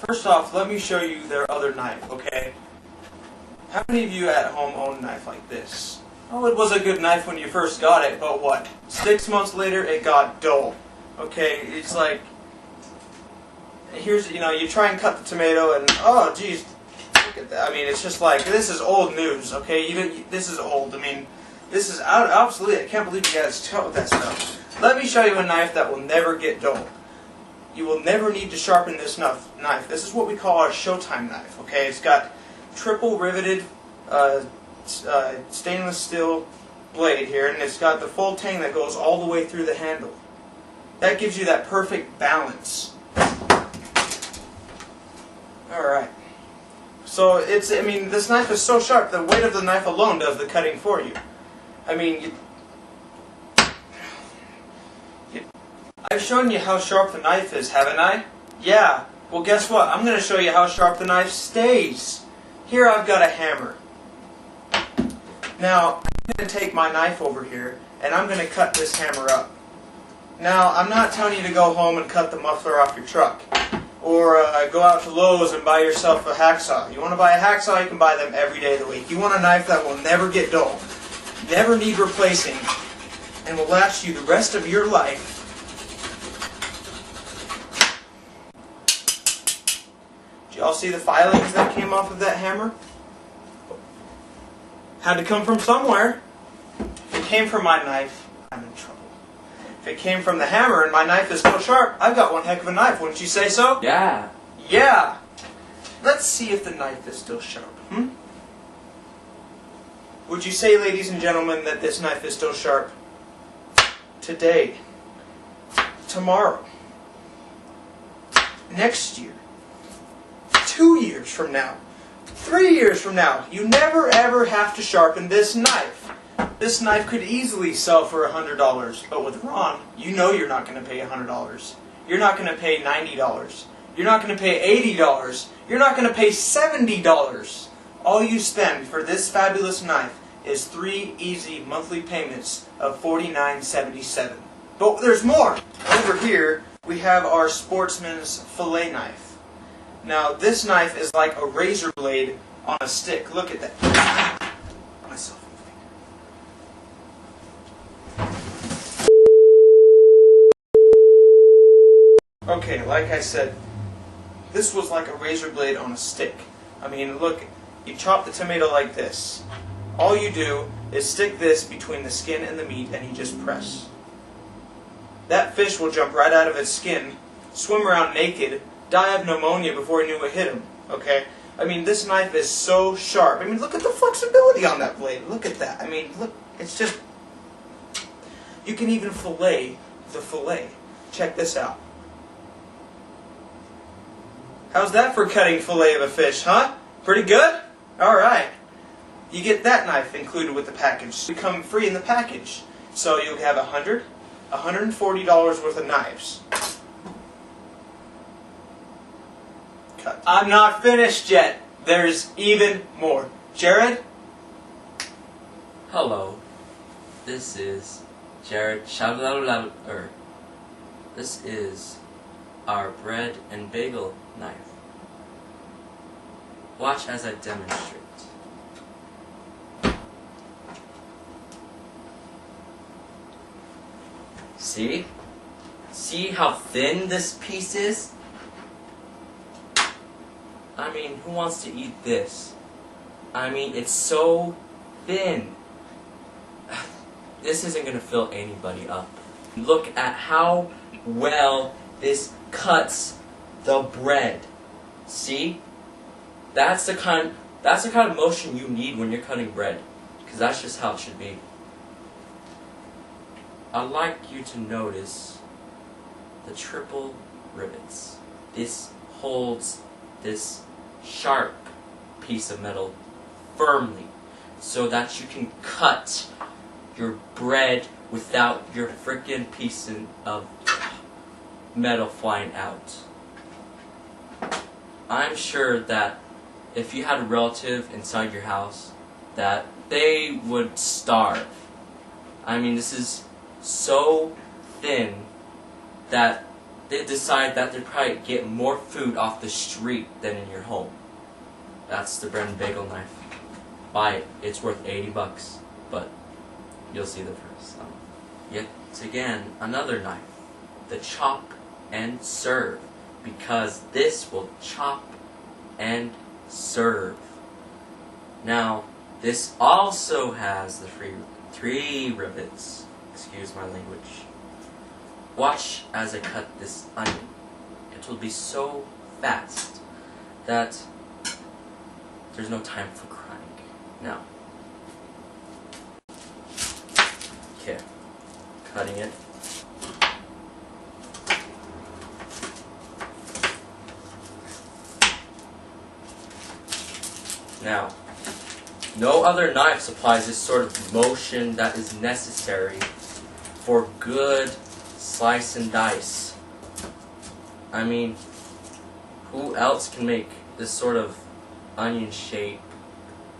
First off, let me show you their other knife, okay? How many of you at home own a knife like this? Oh, it was a good knife when you first got it, but what? 6 months later, it got dull. Okay, it's like, here's, you try and cut the tomato and, oh, geez, look at that. I mean, it's just like, this is old news, okay? Even, this is old. I mean, this is obsolete. I can't believe you guys tell that stuff. Let me show you a knife that will never get dull. You will never need to sharpen this knife. This is what we call our Showtime knife, okay? It's got triple riveted stainless steel blade here, and it's got the full tang that goes all the way through the handle. That gives you that perfect balance. Alright. So this knife is so sharp, the weight of the knife alone does the cutting for you. I mean, I've shown you how sharp the knife is, haven't I? Yeah. Well, guess what? I'm going to show you how sharp the knife stays. Here I've got a hammer. Now, I'm going to take my knife over here, and I'm going to cut this hammer up. Now, I'm not telling you to go home and cut the muffler off your truck, or go out to Lowe's and buy yourself a hacksaw. You want to buy a hacksaw, you can buy them every day of the week. You want a knife that will never get dull, never need replacing, and will last you the rest of your life. Did y'all see the filings that came off of that hammer? Had to come from somewhere. If it came from my knife, I'm in trouble. If it came from the hammer and my knife is so sharp, I've got one heck of a knife, wouldn't you say so? Yeah. Yeah. Let's see if the knife is still sharp. Would you say, ladies and gentlemen, that this knife is still sharp? Today. Tomorrow. Next year. 2 years from now. 3 years from now. You never ever have to sharpen this knife. This knife could easily sell for $100, but with Ron, you know you're not going to pay $100. You're not going to pay $90. You're not going to pay $80. You're not going to pay $70. All you spend for this fabulous knife is 3 easy monthly payments of $49.77. But there's more. Over here, we have our Sportsman's fillet knife. Now, this knife is like a razor blade on a stick. Look at that. Myself. Okay, like I said, this was like a razor blade on a stick. I mean, look, you chop the tomato like this. All you do is stick this between the skin and the meat, and you just press. That fish will jump right out of its skin, swim around naked, die of pneumonia before he knew what hit him. Okay? I mean, this knife is so sharp. I mean, look at the flexibility on that blade. Look at that. I mean, look, it's just... You can even fillet the fillet. Check this out. How's that for cutting fillet of a fish, huh? Pretty good? Alright. You get that knife included with the package. They come free in the package. So you'll have $140 worth of knives. Cut. I'm not finished yet. There's even more. Jared? Hello. This is Jared. This is our bread and bagel knife. Watch as I demonstrate. See? See how thin this piece is? I mean, who wants to eat this? I mean, it's so thin. This isn't going to fill anybody up. Look at how well this cuts the bread. See? That's the kind of motion you need when you're cutting bread, because that's just how it should be. I'd like you to notice the triple rivets. This holds this sharp piece of metal firmly so that you can cut your bread without your frickin' piece of metal flying out. I'm sure that if you had a relative inside your house, that they would starve. I mean, this is so thin that they decide that they'd probably get more food off the street than in your home. That's the bread and bagel knife. Buy it. It's worth $80, but you'll see the price. Yet again, another knife. The chop and serve, because this will chop and serve. Now, this also has the three rivets. Excuse my language. Watch as I cut this onion. It will be so fast that there's no time for crying. Now, okay, cutting it. Now, no other knife supplies this sort of motion that is necessary for good slice and dice. I mean, who else can make this sort of onion shape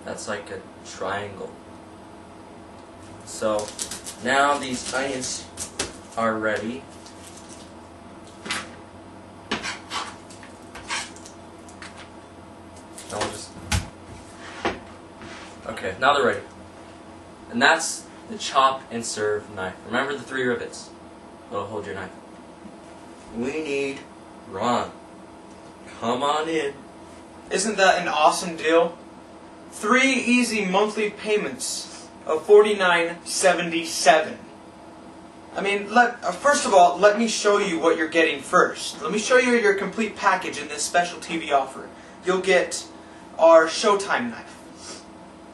that's like a triangle? So, now these onions are ready. Okay, now they're ready. And that's the chop and serve knife. Remember the 3 rivets. That'll hold your knife. We need Ron. Come on in. Isn't that an awesome deal? 3 easy monthly payments of $49.77. I mean, first of all, let me show you what you're getting first. Let me show you your complete package in this special TV offer. You'll get our Showtime knife.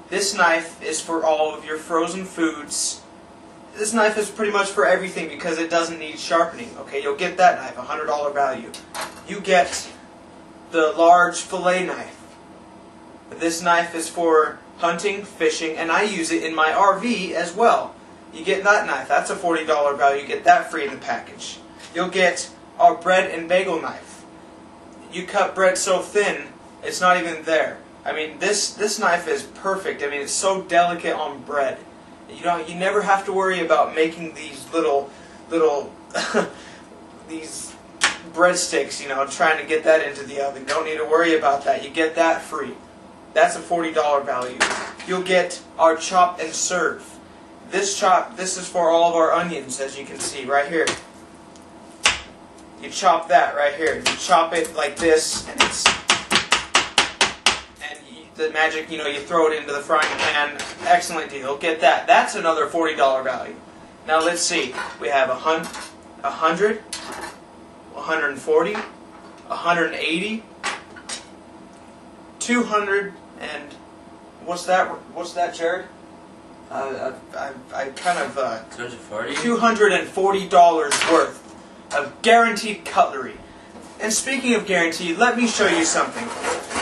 This knife is for all of your frozen foods. This knife is pretty much for everything because it doesn't need sharpening. Okay, you'll get that knife, $100 value. You get the large fillet knife. This knife is for hunting, fishing, and I use it in my RV as well. You get that knife, that's a $40 value. You get that free in the package. You'll get our bread and bagel knife. You cut bread so thin, it's not even there. I mean, this knife is perfect. I mean, it's so delicate on bread. You never have to worry about making these little these breadsticks, trying to get that into the oven. Don't need to worry about that. You get that free. That's a $40 value. You'll get our chop and serve. This is for all of our onions, as you can see right here. You chop that right here. You chop it like this, and it's the magic, you throw it into the frying pan. Excellent deal. Get that. That's another $40 value. Now let's see. We have 100, 140, 180, 200, and what's that, Jared? I kind of $240 worth of guaranteed cutlery. And speaking of guaranteed, let me show you something.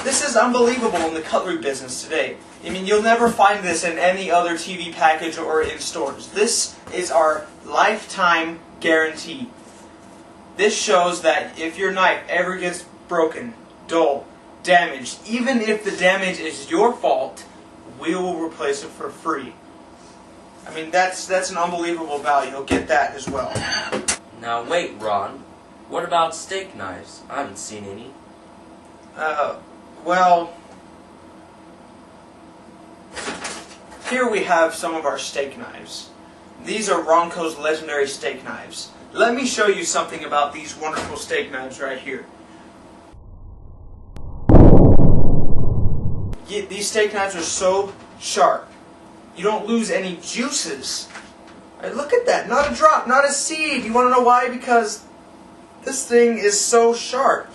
This is unbelievable in the cutlery business today. I mean, you'll never find this in any other TV package or in stores. This is our lifetime guarantee. This shows that if your knife ever gets broken, dull, damaged, even if the damage is your fault, we will replace it for free. I mean, that's an unbelievable value. You'll get that as well. Now wait, Ron. What about steak knives? I haven't seen any. Well, here we have some of our steak knives. These are Ronco's legendary steak knives. Let me show you something about these wonderful steak knives right here. These steak knives are so sharp. You don't lose any juices. Look at that. Not a drop, not a seed. You want to know why? Because this thing is so sharp.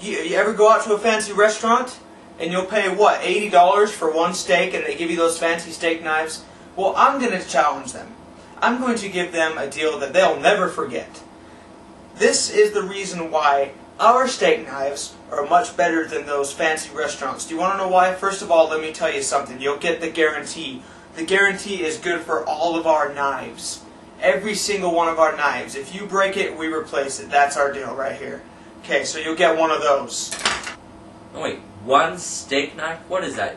You ever go out to a fancy restaurant and you'll pay, what, $80 for one steak and they give you those fancy steak knives? Well, I'm going to challenge them. I'm going to give them a deal that they'll never forget. This is the reason why our steak knives are much better than those fancy restaurants. Do you want to know why? First of all, let me tell you something. You'll get the guarantee. The guarantee is good for all of our knives. Every single one of our knives. If you break it, we replace it. That's our deal right here. Okay, so you'll get one of those. Oh wait, one steak knife? What is that?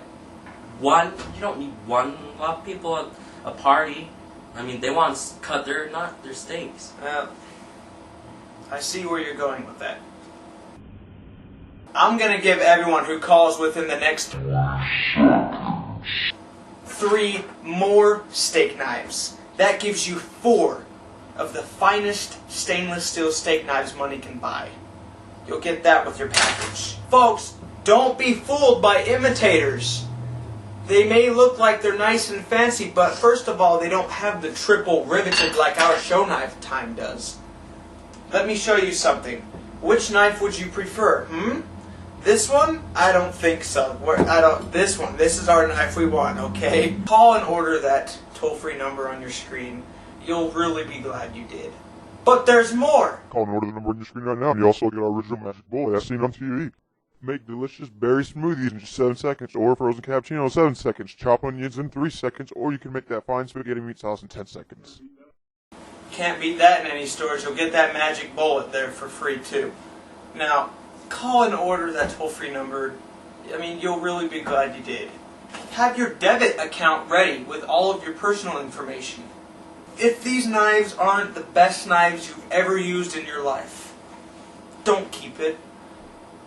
One? You don't need one. A lot of people at a party, I mean, they want to cut their steaks. I see where you're going with that. I'm gonna give everyone who calls within the next 3 more steak knives. That gives you 4 of the finest stainless steel steak knives money can buy. You'll get that with your package. Folks, don't be fooled by imitators. They may look like they're nice and fancy, but first of all, they don't have the triple riveted like our show knife time does. Let me show you something. Which knife would you prefer? This one? I don't think so. This one. This is our knife we want, okay? Call and order that toll-free number on your screen. You'll really be glad you did. But there's more! Call and order the number on your screen right now, and you also get our original magic bullet as seen on TV. Make delicious berry smoothies in just 7 seconds, or frozen cappuccino in 7 seconds. Chop onions in 3 seconds, or you can make that fine spaghetti meat sauce in 10 seconds. Can't beat that in any stores. You'll get that magic bullet there for free too. Now, call and order that toll-free number. I mean, you'll really be glad you did. Have your debit account ready with all of your personal information. If these knives aren't the best knives you've ever used in your life, don't keep it.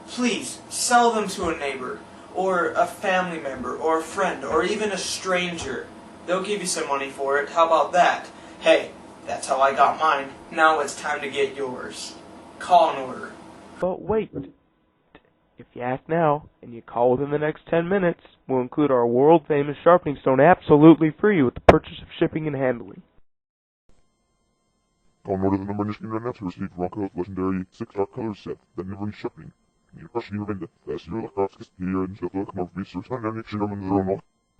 Please, sell them to a neighbor, or a family member, or a friend, or even a stranger. They'll give you some money for it. How about that? Hey, that's how I got mine. Now it's time to get yours. Call and order. But wait. If you act now, and you call within the next 10 minutes, we'll include our world-famous sharpening stone absolutely free with the purchase of shipping and handling. Call and order the number on your screen right now to receive Ronco's legendary 6-star color set that never needs shipping. Proszę nie będzie. Teraz już lekko wszystkie jeden się to, jak ma w miejscu, że nie przyjmę do